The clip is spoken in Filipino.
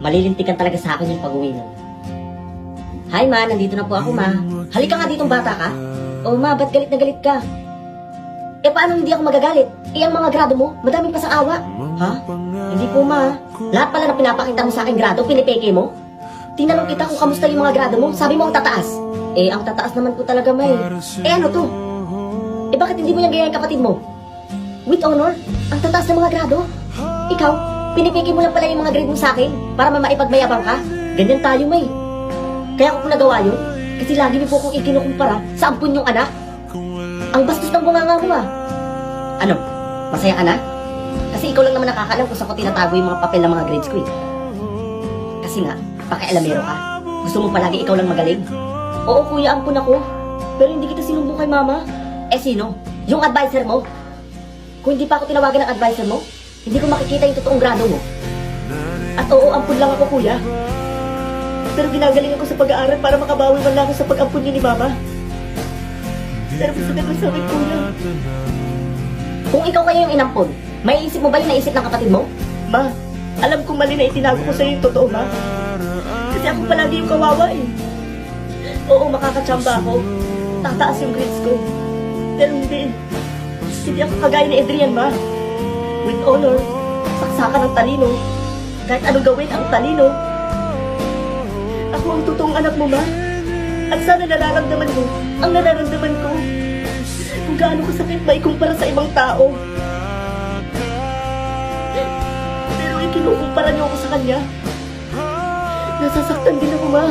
Malilintikan talaga sa akin yung pag-uwi nun. Hi ma, nandito na po ako ma. Halika nga ditong bata ka. Oh ma, ba't galit na galit ka? Eh paano hindi ako magagalit? Eh ang mga grado mo, madaming pa sa awa. Ha? Hindi po ma. Lahat pala na pinapakita mo sa akin grado, pinipeke mo? Tinanong kita kung kamusta yung mga grado mo, sabi mo ang tataas. Eh ang tataas naman po talaga may. Eh ano to? Eh bakit hindi mo yan gaya yung kapatid mo? With honor, ang tataas ng mga grado. Ikaw, pinipeke mo lang pala yung mga grade mo sa akin para maipagmayabang ka. Ganyan tayo may. Kaya ko po nagawa yun, kasi lagi niyo po akong ikinukumpara sa ampun yung anak. Ang bastos ng bunganga mo ah. Ano? Masaya ka na? Kasi ikaw lang naman nakakaalam kung saan ko tinatago yung mga papel ng mga grades ko eh. Kasi nga, pakialamero ka. Gusto mo palagi ikaw lang magaling? Oo kuya, ampun ako. Pero hindi kita sinumbong kay mama. Eh sino? Yung advisor mo? Kung hindi pa ako tinawagan ng advisor mo, hindi ko makikita yung totoong grado mo. At oo, ampun lang ako kuya. Pero ginagaling ako sa pag-aaral para makabawi man lang ako sa pag-ampun niyo ni mama. Pero gusto ko sa akin kuya. Kung ikaw kaya yung inampun, may isip mo ba yung naisip ng kapatid mo? Ma, alam kong mali na itinago ko sa'yo yung totoo ma. Kasi ako palagi yung kawawa eh. Oo, makakatsamba ako. Tataas yung grades ko. Pero hindi. Hindi ako kagaya ni Adrian ma. With honor, saksakan ng talino. Kahit anong gawin ang talino. Ako ang totoong anak mo, ma. At sana nararamdaman mo ang nararamdaman ko. Kung gaano kasakit ba ikumpara sa ibang tao. Pero ikinukumpara niyo ako sa kanya. Nasasaktan din ako, ma.